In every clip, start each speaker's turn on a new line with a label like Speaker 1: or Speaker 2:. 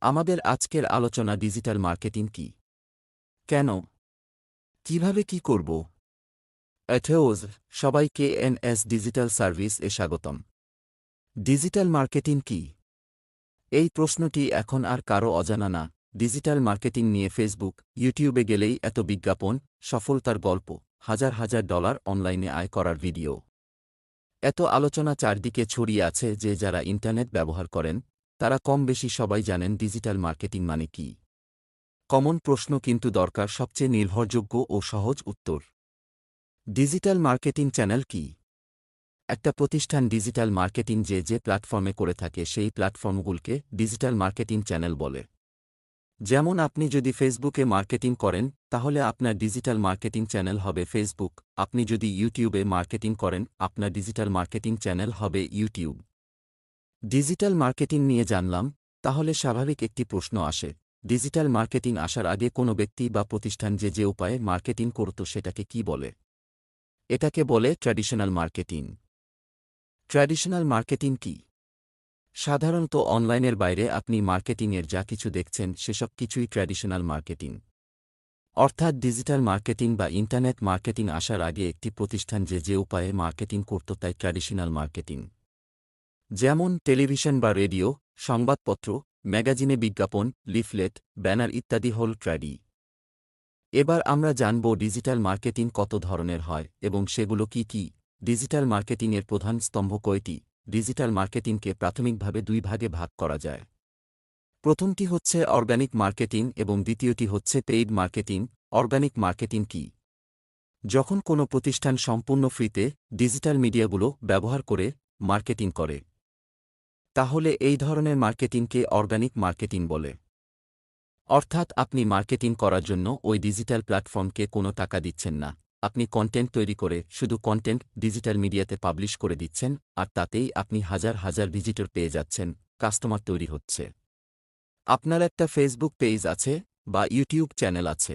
Speaker 1: আমাদের আজকের আলোচনা ডিজিটাল মার্কেটিং কি, কেন, কিভাবে কি করব। অ্যাথেওজ সবাইকে এনএস ডিজিটাল সার্ভিস এ স্বাগতম। ডিজিটাল মার্কেটিং কি? এই প্রশ্নটি এখন আর কারো অজানা না। ডিজিটাল মার্কেটিং নিয়ে ফেসবুক, ইউটিউবে গেলেই এত বিজ্ঞাপন, সফলতার গল্প, হাজার হাজার ডলার অনলাইনে আয় করার ভিডিও। এত আলোচনা চারদিকে ছড়িয়ে আছে যে যারা ইন্টারনেট ব্যবহার করেন তারা কম বেশি সবাই জানেন ডিজিটাল মার্কেটিং মানে কি। কমন প্রশ্ন কিন্তু দরকার সবচেয়ে নির্ভরযোগ্য ও সহজ উত্তর। ডিজিটাল মার্কেটিং চ্যানেল কি? একটা প্রতিষ্ঠান ডিজিটাল মার্কেটিং যে প্ল্যাটফর্মে করে থাকে সেই প্ল্যাটফর্মগুলোকে ডিজিটাল মার্কেটিং চ্যানেল বলে। যেমন আপনি যদি ফেসবুকে মার্কেটিং করেন তাহলে আপনার ডিজিটাল মার্কেটিং চ্যানেল হবে ফেসবুক। আপনি যদি ইউটিউবে মার্কেটিং করেন আপনার ডিজিটাল মার্কেটিং চ্যানেল হবে ইউটিউব। ডিজিটাল মার্কেটিং নিয়ে জানলাম, তাহলে স্বাভাবিক একটি প্রশ্ন আসে, ডিজিটাল মার্কেটিং আসার আগে কোনো ব্যক্তি বা প্রতিষ্ঠান যে উপায়ে মার্কেটিং করত সেটাকে কি বলে? এটাকে বলে ট্র্যাডিশনাল মার্কেটিং। ট্র্যাডিশনাল মার্কেটিং কি? সাধারণত অনলাইনের বাইরে আপনি মার্কেটিংয়ের যা কিছু দেখছেন সেসব কিছুই ট্র্যাডিশনাল মার্কেটিং। অর্থাৎ ডিজিটাল মার্কেটিং বা ইন্টারনেট মার্কেটিং আসার আগে একটি প্রতিষ্ঠান যে উপায়ে মার্কেটিং করত তাই ট্র্যাডিশনাল মার্কেটিং। যেমন টেলিভিশন বা রেডিও, সংবাদপত্র, ম্যাগাজিনে বিজ্ঞাপন, লিফলেট, ব্যানার ইত্যাদি হল ট্র্যাডি। এবার আমরা জানব ডিজিটাল মার্কেটিং কত ধরনের হয় এবং সেগুলো কি কি। ডিজিটাল মার্কেটিংয়ের প্রধান স্তম্ভ কয়টি? ডিজিটাল মার্কেটিংকে প্রাথমিকভাবে দুই ভাগে ভাগ করা যায়। প্রথমটি হচ্ছে অর্গানিক মার্কেটিং এবং দ্বিতীয়টি হচ্ছে পেইড মার্কেটিং। অর্গানিক মার্কেটিং কি? যখন কোনো প্রতিষ্ঠান সম্পূর্ণ ফ্রিতে ডিজিটাল মিডিয়াগুলো ব্যবহার করে মার্কেটিং করে, তাহলে এই ধরনের মার্কেটিংকে অর্গানিক মার্কেটিং বলে। অর্থাৎ আপনি মার্কেটিং করার জন্য ওই ডিজিটাল প্ল্যাটফর্মকে কোনো টাকা দিচ্ছেন না, আপনি কন্টেন্ট তৈরি করে শুধু কন্টেন্ট ডিজিটাল মিডিয়াতে পাবলিশ করে দিচ্ছেন আর তাতেই আপনি হাজার হাজার ভিজিটর পেয়ে যাচ্ছেন, কাস্টমার তৈরি হচ্ছে। আপনার একটা ফেসবুক পেজ আছে বা ইউটিউব চ্যানেল আছে।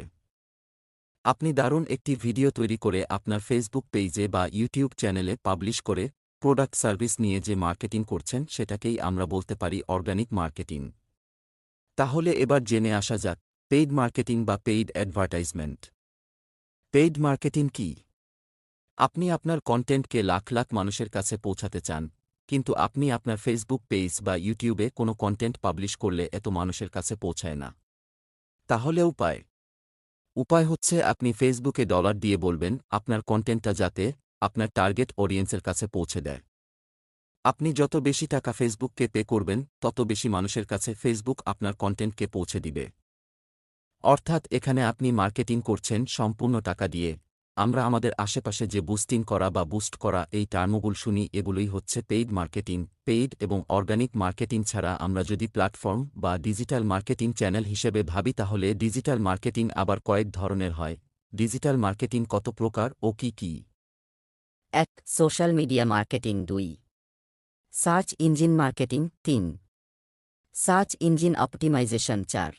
Speaker 1: আপনি দারুণ একটি ভিডিও তৈরি করে আপনার ফেসবুক পেজে বা ইউটিউব চ্যানেলে পাবলিশ করে প্রোডাক্ট সার্ভিস নিয়ে যে মার্কেটিং করছেন সেটাকেই আমরা বলতে পারি অর্গানিক মার্কেটিং। তাহলে এবার জেনে আসা যাক পেইড মার্কেটিং বা পেইড অ্যাডভার্টাইজমেন্ট। পেইড মার্কেটিং কি? আপনি আপনার কন্টেন্টকে লাখ লাখ মানুষের কাছে পৌঁছাতে চান, কিন্তু আপনি আপনার ফেসবুক পেজ বা ইউটিউবে কোনো কন্টেন্ট পাবলিশ করলে এত মানুষের কাছে পৌঁছায় না। তাহলে উপায় হচ্ছে আপনি ফেসবুকে ডলার দিয়ে বলবেন আপনার কন্টেন্টটা যাতে আপনার টার্গেট অডিয়েন্সের কাছে পৌঁছে দেয়। আপনি যত বেশি টাকা ফেসবুককে পে করবেন তত বেশি মানুষের কাছে ফেসবুক আপনার কন্টেন্টকে পৌঁছে দিবে। অর্থাৎ এখানে আপনি মার্কেটিং করছেন সম্পূর্ণ টাকা দিয়ে। আমরা আমাদের আশেপাশে যে বুস্টিং করা বা বুস্ট করা এই টার্মগুলো শুনি এগুলোই হচ্ছে পেইড মার্কেটিং। পেইড এবং অর্গানিক মার্কেটিং ছাড়া আমরা যদি প্ল্যাটফর্ম বা ডিজিটাল মার্কেটিং চ্যানেল হিসেবে ভাবি তাহলে ডিজিটাল মার্কেটিং আবার কয়েক ধরনের হয়। ডিজিটাল মার্কেটিং কত প্রকার ও কি কি?
Speaker 2: ১. Social media marketing. ২. Search engine marketing. ৩. Search engine optimization. ৪.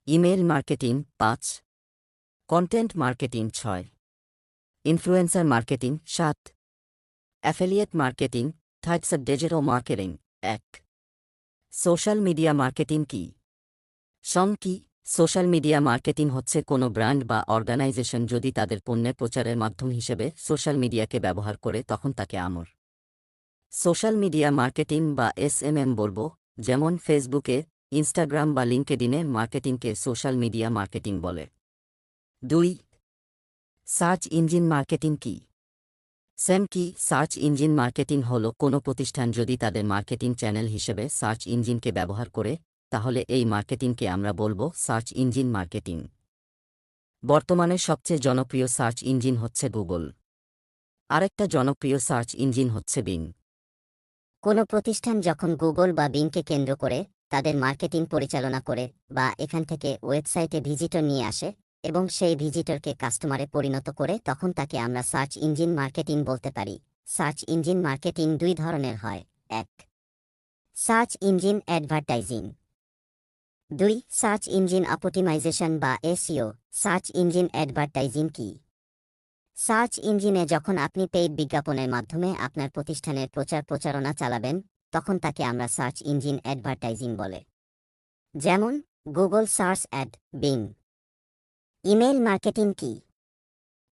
Speaker 2: Email marketing. ৫. Content marketing. ৬. Influencer marketing. ৭. Affiliate marketing. Types of digital marketing. ১. Social media marketing কি? কি সোশ্যাল মিডিয়া মার্কেটিং হচ্ছে কোনো ব্র্যান্ড বা অর্গানাইজেশন যদি তাদের পণ্যের প্রচারের মাধ্যম হিসেবে সোশ্যাল মিডিয়াকে ব্যবহার করে তখন তাকে আমরা সোশ্যাল মিডিয়া মার্কেটিং বা SMM বলব। যেমন ফেসবুকে, ইনস্টাগ্রাম বা লিঙ্কডিনে মার্কেটিংকে সোশ্যাল মিডিয়া মার্কেটিং বলে। ২. সার্চ ইঞ্জিন মার্কেটিং কি? কি সার্চ ইঞ্জিন মার্কেটিং হল কোনো প্রতিষ্ঠান যদি তাদের মার্কেটিং চ্যানেল হিসেবে সার্চ ইঞ্জিনকে ব্যবহার করে তাহলে এই মার্কেটিংকে আমরা বলবো সার্চ ইঞ্জিন মার্কেটিং। বর্তমানে সবচেয়ে জনপ্রিয় সার্চ ইঞ্জিন হচ্ছে গুগল। আরেকটা জনপ্রিয় সার্চ ইঞ্জিন হচ্ছে বিং।
Speaker 3: কোনো প্রতিষ্ঠান যখন গুগল বা বিংকে কেন্দ্র করে তাদের মার্কেটিং পরিচালনা করে বা এখান থেকে ওয়েবসাইটে ভিজিটর নিয়ে আসে এবং সেই ভিজিটরকে কাস্টমারে পরিণত করে তখন তাকে আমরা সার্চ ইঞ্জিন মার্কেটিং বলতে পারি। সার্চ ইঞ্জিন মার্কেটিং দুই ধরনের হয়। ১. Search engine advertising. ২. Search engine optimization বা SEO। সার্চ ইঞ্জিন অ্যাডভার্টাইজিং কি? সার্চ ইঞ্জিনে যখন আপনি পেইড বিজ্ঞাপনের মাধ্যমে আপনার প্রতিষ্ঠানের প্রচারণা চালাবেন তখন তাকে আমরা সার্চ ইঞ্জিন অ্যাডভার্টাইজিং বলে। যেমন Google search add, being. Email marketing কি?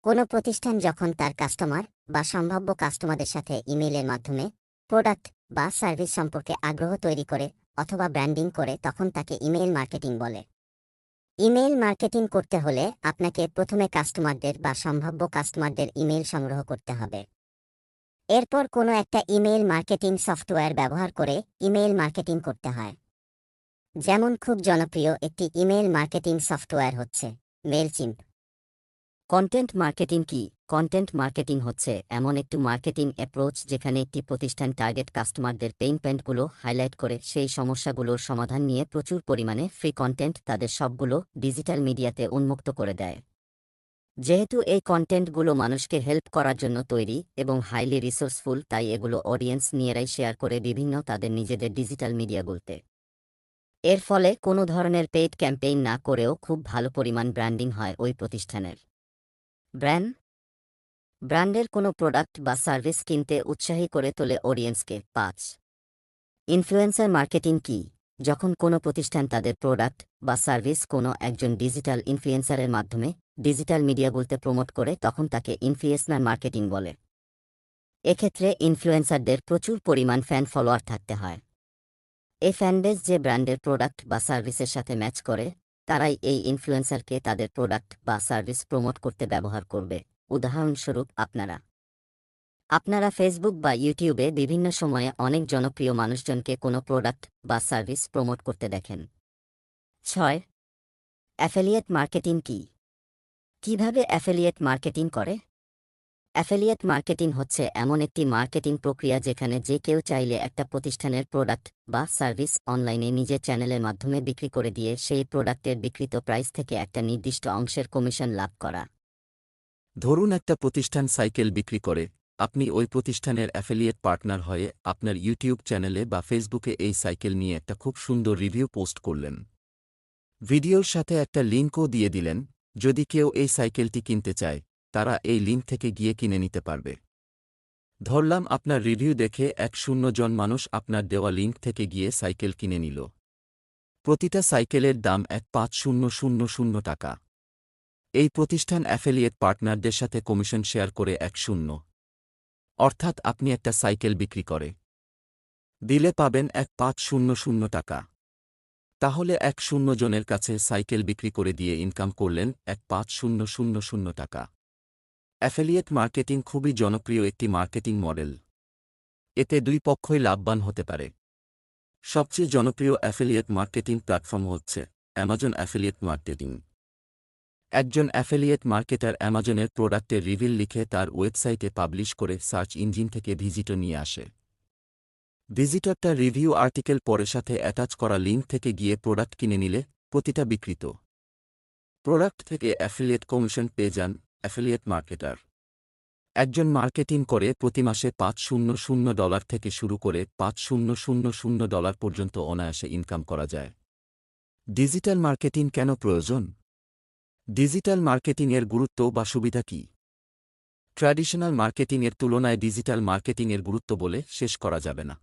Speaker 3: কোনো প্রতিষ্ঠান যখন তার কাস্টমার বা সম্ভাব্য কাস্টমারদের সাথে ইমেইলের মাধ্যমে প্রোডাক্ট বা সার্ভিস সম্পর্কে আগ্রহ তৈরি করে অথবা ব্র্যান্ডিং করে, তখন তাকে ইমেইল মার্কেটিং বলে। ইমেইল মার্কেটিং করতে হলে আপনাকে প্রথমে কাস্টমারদের বা সম্ভাব্য কাস্টমারদের ইমেইল সংগ্রহ করতে হবে। এরপর কোনো একটা ইমেইল মার্কেটিং সফটওয়্যার ব্যবহার করে ইমেইল মার্কেটিং করতে হয়। যেমন খুব জনপ্রিয় একটি ইমেইল মার্কেটিং সফটওয়্যার হচ্ছে মেইলচিম্প।
Speaker 2: কন্টেন্ট মার্কেটিং কি? কন্টেন্ট মার্কেটিং হচ্ছে এমন একটি মার্কেটিং অ্যাপ্রোচ যেখানে একটি প্রতিষ্ঠান টার্গেট কাস্টমারদের পেইন পয়েন্টগুলো হাইলাইট করে সেই সমস্যাগুলোর সমাধান নিয়ে প্রচুর পরিমাণে ফ্রি কন্টেন্ট তাদের সবগুলো ডিজিটাল মিডিয়াতে উন্মুক্ত করে দেয়। যেহেতু এই কন্টেন্টগুলো মানুষকে হেল্প করার জন্য তৈরি এবং হাইলি রিসোর্সফুল, তাই এগুলো অডিয়েন্স নিয়েরাই শেয়ার করে বিভিন্ন তাদের নিজেদের ডিজিটাল মিডিয়াগুলোতে। এর ফলে কোনো ধরনের পেইড ক্যাম্পেইন না করেও খুব ভালো পরিমাণ ব্র্যান্ডিং হয় ওই প্রতিষ্ঠানের। ব্র্যান্ডের কোনো প্রোডাক্ট বা সার্ভিস কিনতে উৎসাহী করে তোলে অডিয়েন্সকে। 5. ইনফ্লুয়েন্সার মার্কেটিং কি? যখন কোনো প্রতিষ্ঠান তাদের প্রোডাক্ট বা সার্ভিস কোনো একজন ডিজিটাল ইনফ্লুয়েন্সারের মাধ্যমে ডিজিটাল মিডিয়াগুলোতে প্রমোট করে, তখন তাকে ইনফ্লুয়েন্সার মার্কেটিং বলে। এক্ষেত্রে ইনফ্লুয়েন্সারদের প্রচুর পরিমাণ ফ্যান ফলোয়ার থাকতে হয়। এই ফ্যানবেস যে ব্র্যান্ডের প্রোডাক্ট বা সার্ভিসের সাথে ম্যাচ করে, তারাই এই ইনফ্লুয়েন্সারকে তাদের প্রোডাক্ট বা সার্ভিস প্রমোট করতে ব্যবহার করবে। উদাহরণস্বরূপ আপনারা ফেসবুক বা ইউটিউবে বিভিন্ন সময়ে অনেক জনপ্রিয় মানুষজনকে কোনো প্রোডাক্ট বা সার্ভিস প্রমোট করতে দেখেন। 6. অ্যাফিলিয়েট মার্কেটিং কি? কিভাবে অ্যাফিলিয়েট মার্কেটিং করে? অ্যাফিলিয়েট মার্কেটিং হচ্ছে এমন একটি মার্কেটিং প্রক্রিয়া যেখানে যে কেউ চাইলে একটা প্রতিষ্ঠানের প্রোডাক্ট বা সার্ভিস অনলাইনে নিজের চ্যানেলের মাধ্যমে বিক্রি করে দিয়ে সেই প্রোডাক্টের বিক্রিত প্রাইস থেকে একটা নির্দিষ্ট অংশের কমিশন লাভ করা।
Speaker 1: ধরুন একটা প্রতিষ্ঠান সাইকেল বিক্রি করে, আপনি ওই প্রতিষ্ঠানের অ্যাফিলিয়েট পার্টনার হয়ে আপনার ইউটিউব চ্যানেলে বা ফেসবুকে এই সাইকেল নিয়ে একটা খুব সুন্দর রিভিউ পোস্ট করলেন। ভিডিওর সাথে একটা লিঙ্কও দিয়ে দিলেন। যদি কেউ এই সাইকেলটি কিনতে চায়, তারা এই লিঙ্ক থেকে গিয়ে কিনে নিতে পারবে। ধরলাম আপনার রিভিউ দেখে 100 জন মানুষ আপনার দেওয়া লিঙ্ক থেকে গিয়ে সাইকেল কিনে নিল। প্রতিটা সাইকেলের দাম 1,50,000 টাকা। এই প্রতিষ্ঠান অ্যাফিলিয়েট পার্টনারদের সাথে কমিশন শেয়ার করে 10, অর্থাৎ আপনি একটা সাইকেল বিক্রি করে দিলে পাবেন 1,500 টাকা। তাহলে 100 জনের কাছে সাইকেল বিক্রি করে দিয়ে ইনকাম করলেন 1,500 টাকা। অ্যাফিলিয়েট মার্কেটিং খুবই জনপ্রিয় একটি মার্কেটিং মডেল। এতে দুই পক্ষই লাভবান হতে পারে। সবচেয়ে জনপ্রিয় অ্যাফিলিয়েট মার্কেটিং প্ল্যাটফর্ম হচ্ছে অ্যামাজন অ্যাফিলিয়েট মার্কেটিং। একজন অ্যাফিলিয়েট মার্কেটার অ্যামাজনের প্রোডাক্টের রিভিল লিখে তার ওয়েবসাইটে পাবলিশ করে সার্চ ইঞ্জিন থেকে ভিজিটর নিয়ে আসে। ভিজিটরটা রিভিউ আর্টিকেল পরে সাথে অ্যাটাচ করা লিঙ্ক থেকে গিয়ে প্রোডাক্ট কিনে নিলে প্রতিটা বিক্রিত প্রোডাক্ট থেকে অ্যাফিলিয়েট কমিশন পেয়ে যান অ্যাফিলিয়েট মার্কেটার। একজন মার্কেটিং করে প্রতি মাসে $500 থেকে শুরু করে $5,000 পর্যন্ত অনায়াসে ইনকাম করা যায়। ডিজিটাল মার্কেটিং কেন প্রয়োজন? ডিজিটাল মার্কেটিংয়ের গুরুত্ব বা সুবিধা কী? ট্র্যাডিশনাল মার্কেটিংয়ের তুলনায় ডিজিটাল মার্কেটিংয়ের গুরুত্ব বলে শেষ করা যাবে না।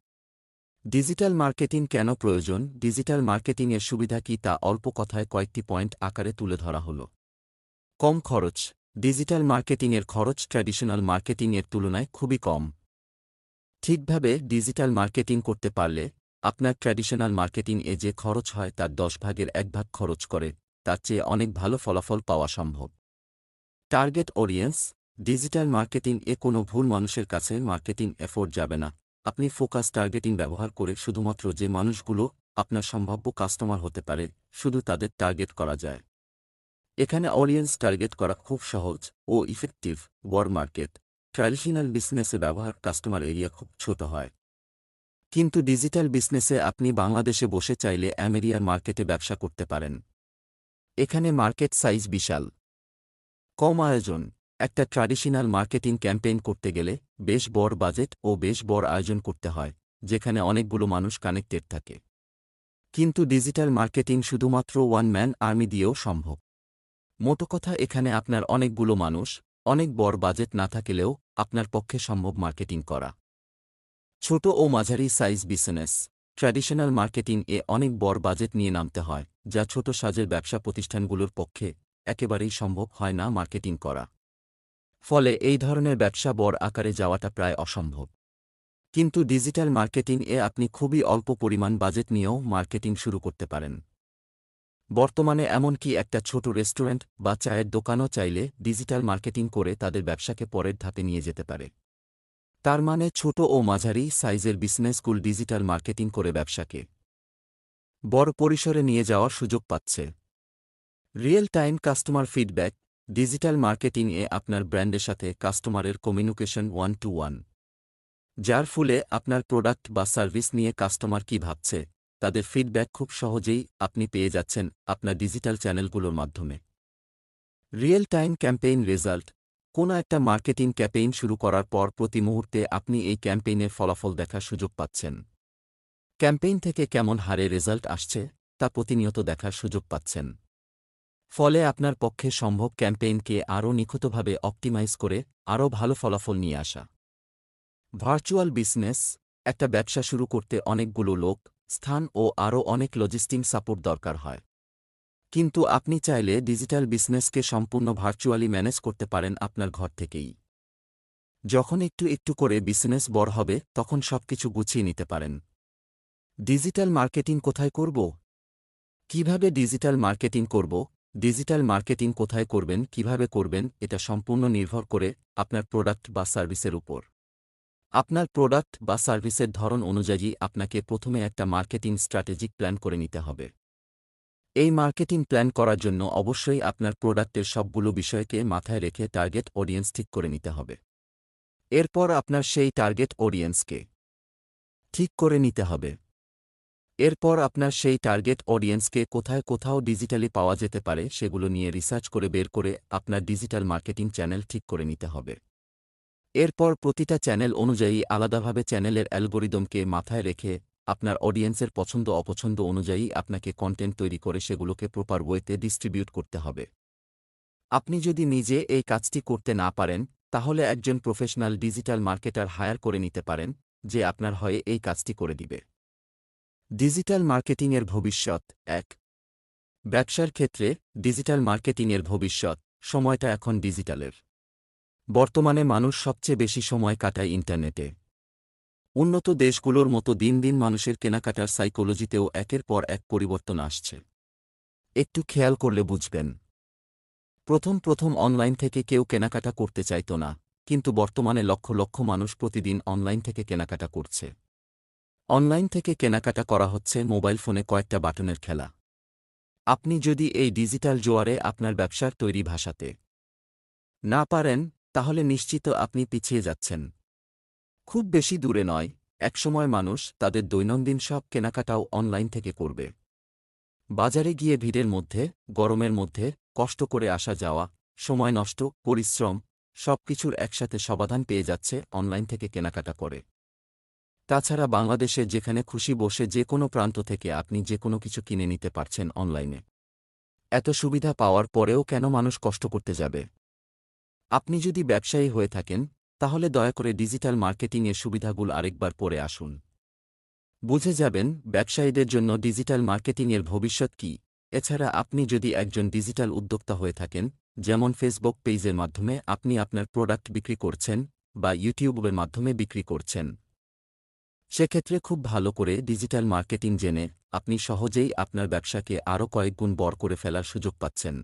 Speaker 1: ডিজিটাল মার্কেটিং কেন প্রয়োজন, ডিজিটাল মার্কেটিংয়ের সুবিধা কী তা অল্প কথায় কয়েকটি পয়েন্ট আকারে তুলে ধরা হল। কম খরচ। ডিজিটাল মার্কেটিংয়ের খরচ ট্র্যাডিশনাল মার্কেটিংয়ের তুলনায় খুবই কম। ঠিকভাবে ডিজিটাল মার্কেটিং করতে পারলে আপনার ট্র্যাডিশনাল মার্কেটিংয়ে যে খরচ হয় তার 10 ভাগের 1 ভাগ খরচ করে তার চেয়ে অনেক ভালো ফলাফল পাওয়া সম্ভব। Target audience. ডিজিটাল মার্কেটিং এ কোনো ভুল মানুষের কাছে মার্কেটিং এফোর্ট যাবে না। আপনি ফোকাস টার্গেটিং ব্যবহার করে শুধুমাত্র যে মানুষগুলো আপনার সম্ভাব্য কাস্টমার হতে পারে শুধু তাদের টার্গেট করা যায়। এখানে অডিয়েন্স টার্গেট করা খুব সহজ ও ইফেক্টিভ। বড় মার্কেট। ট্র্যাডিশনাল বিজনেসে ব্যবহার কাস্টমার এরিয়া খুব ছোট হয়, কিন্তু ডিজিটাল বিজনেসে আপনি বাংলাদেশে বসে চাইলে আমেরিকার মার্কেটে ব্যবসা করতে পারেন। এখানে মার্কেট সাইজ বিশাল। কম আয়োজন। একটা ট্র্যাডিশনাল মার্কেটিং ক্যাম্পেইন করতে গেলে বেশ বড় বাজেট ও বেশ বড় আয়োজন করতে হয়, যেখানে অনেকগুলো মানুষ কানেক্টেড থাকে। কিন্তু ডিজিটাল মার্কেটিং শুধুমাত্র ওয়ান ম্যান আর্মি দিয়েও সম্ভব। মোটো কথা, এখানে আপনার অনেকগুলো মানুষ, অনেক বড় বাজেট না থাকলেও আপনার পক্ষে সম্ভব মার্কেটিং করা। ছোট ও মাঝারি সাইজ বিজনেস। ট্র্যাডিশনাল মার্কেটিং এ অনেক বড় বাজেট নিয়ে নামতে হয়, যা ছোট সাজের ব্যবসা প্রতিষ্ঠানগুলোর পক্ষে একেবারেই সম্ভব হয় না মার্কেটিং করা। ফলে এই ধরনের ব্যবসা বড় আকারে যাওয়াটা প্রায় অসম্ভব। কিন্তু ডিজিটাল মার্কেটিং এ আপনি খুবই অল্প পরিমাণ বাজেট নিয়েও মার্কেটিং শুরু করতে পারেন। বর্তমানে এমনকি একটা ছোট রেস্টুরেন্ট বা চায়ের দোকানও চাইলে ডিজিটাল মার্কেটিং করে তাদের ব্যবসাকে পরের ধাপে নিয়ে যেতে পারে। তার মানে ছোট ও মাঝারি সাইজের বিজনেসগুলো ডিজিটাল মার্কেটিং করে ব্যবসাকে বড় পরিসরে নিয়ে যাওয়ার সুযোগ পাচ্ছে। Real time customer feedback digital marketing এ আপনার ব্র্যান্ডের সাথে কাস্টমারের কমিউনিকেশন 1-to-1, যার ফলে আপনার প্রোডাক্ট বা সার্ভিস নিয়ে কাস্টমার কী ভাবছে তাদের ফিডব্যাক খুব সহজেই আপনি পেয়ে যাচ্ছেন আপনার ডিজিটাল চ্যানেলগুলোর মাধ্যমে। রিয়েল টাইম ক্যাম্পেইন রেজাল্ট কোনো একটা মার্কেটিং ক্যাম্পেইন শুরু করার পর প্রতি মুহূর্তে আপনি এই ক্যাম্পেইনের ফলাফল দেখার সুযোগ পাচ্ছেন। ক্যাম্পেইন থেকে কেমন হারে রেজাল্ট আসছে তা প্রতিনিয়ত দেখার সুযোগ পাচ্ছেন। ফলে আপনার পক্ষে সম্ভব ক্যাম্পেইনকে আরও নিখুঁতভাবে অপটিমাইজ করে আরও ভালো ফলাফল নিয়ে আসা। ভার্চুয়াল বিজনেস একটা ব্যবসা শুরু করতে অনেকগুলো লোক, স্থান ও আরও অনেক লজিস্টিক সাপোর্ট দরকার হয়। কিন্তু আপনি চাইলে ডিজিটাল বিজনেসকে সম্পূর্ণ ভার্চুয়ালি ম্যানেজ করতে পারেন আপনার ঘর থেকেই। যখন একটু একটু করে বিজনেস বড় হবে তখন সবকিছু গুছিয়ে নিতে পারেন। ডিজিটাল মার্কেটিং কোথায় করব? কিভাবে ডিজিটাল মার্কেটিং করব? ডিজিটাল মার্কেটিং কোথায় করবেন, কিভাবে করবেন, এটা সম্পূর্ণ নির্ভর করে আপনার প্রোডাক্ট বা সার্ভিসের উপর। আপনার প্রোডাক্ট বা সার্ভিসের ধরন অনুযায়ী আপনাকে প্রথমে একটা মার্কেটিং স্ট্র্যাটেজিক প্ল্যান করে নিতে হবে। এই মার্কেটিং প্ল্যান করার জন্য অবশ্যই আপনার প্রোডাক্টের সবগুলো বিষয়কে মাথায় রেখে টার্গেট অডিয়েন্স ঠিক করে নিতে হবে। এরপর আপনার সেই টার্গেট অডিয়েন্সকে ঠিক করে নিতে হবে। এরপর আপনার সেই টার্গেট অডিয়েন্সকে কোথায় কোথাও ডিজিটালি পাওয়া যেতে পারে সেগুলো নিয়ে রিসার্চ করে বের করে আপনার ডিজিটাল মার্কেটিং চ্যানেল ঠিক করে নিতে হবে। এরপর প্রতিটা চ্যানেল অনুযায়ী আলাদাভাবে চ্যানেলের অ্যালগরিদমকে মাথায় রেখে আপনার অডিয়েন্সের পছন্দ অপছন্দ অনুযায়ী আপনাকে কন্টেন্ট তৈরি করে সেগুলোকে প্রপার ওয়েতে ডিস্ট্রিবিউট করতে হবে। আপনি যদি নিজে এই কাজটি করতে না পারেন তাহলে একজন প্রফেশনাল ডিজিটাল মার্কেটার হায়ার করে নিতে পারেন, যে আপনার হয়ে এই কাজটি করে দিবে। ডিজিটাল মার্কেটিংয়ের ভবিষ্যৎ 1। ব্যবসার ক্ষেত্রে ডিজিটাল মার্কেটিংয়ের ভবিষ্যৎ সময়টা এখন ডিজিটালের। বর্তমানে মানুষ সবচেয়ে বেশি সময় কাটায় ইন্টারনেটে। উন্নত দেশগুলোর মতো দিন দিন মানুষের কেনাকাটার সাইকোলজিতেও একের পর এক পরিবর্তন আসছে। একটু খেয়াল করলে বুঝবেন। প্রথম অনলাইন থেকে কেউ কেনাকাটা করতে চাইত না, কিন্তু বর্তমানে লক্ষ লক্ষ মানুষ প্রতিদিন অনলাইন থেকে কেনাকাটা করছে। অনলাইন থেকে কেনাকাটা করা হচ্ছে মোবাইল ফোনে কয়েকটা বাটনের খেলা। আপনি যদি এই ডিজিটাল জোয়ারে আপনার ব্যবসার তৈরি ভাষাতে না পারেন তাহলে নিশ্চিত আপনি পিছিয়ে যাচ্ছেন। খুব বেশি দূরে নয়, একসময় মানুষ তাদের দৈনন্দিন সব কেনাকাটাও অনলাইন থেকে করবে। বাজারে গিয়ে ভিড়ের মধ্যে, গরমের মধ্যে কষ্ট করে আসা যাওয়া, সময় নষ্ট, পরিশ্রম সবকিছুর একসাথে সমাধান পেয়ে যাচ্ছে অনলাইন থেকে কেনাকাটা করে। তাছাড়া বাংলাদেশে যেখানে খুশি বসে যে কোনো প্রান্ত থেকে আপনি যে কোনো কিছু কিনে নিতে পারছেন অনলাইনে। এত সুবিধা পাওয়ার পরেও কেন মানুষ কষ্ট করতে যাবে? আপনি যদি ব্যবসায়ী হয়ে থাকেন তাহলে দয়া করে ডিজিটাল মার্কেটিংয়ের সুবিধাগুলো আরেকবার পড়ে আসুন। বুঝে যাবেন ব্যবসায়ীদের জন্য ডিজিটাল মার্কেটিংয়ের ভবিষ্যৎ কী। এছাড়া আপনি যদি একজন ডিজিটাল উদ্যোক্তা হয়ে থাকেন, যেমন ফেসবুক পেজের মাধ্যমে আপনি আপনার প্রোডাক্ট বিক্রি করছেন বা ইউটিউবের মাধ্যমে বিক্রি করছেন, সেক্ষেত্রে খুব ভালো করে ডিজিটাল মার্কেটিং জেনে আপনি সহজেই আপনার ব্যবসাকে আরও কয়েক গুণ বড় করে ফেলার সুযোগ পাচ্ছেন।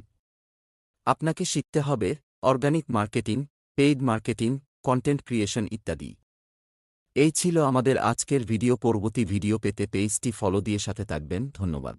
Speaker 1: আপনাকে শিখতে হবে organic marketing, paid marketing, content creation ইত্যাদি। এই ছিল আমাদের আজকের ভিডিও। পরবর্তী ভিডিও পেতে পেজটি ফলো দিয়ে সাথে থাকবেন। ধন্যবাদ।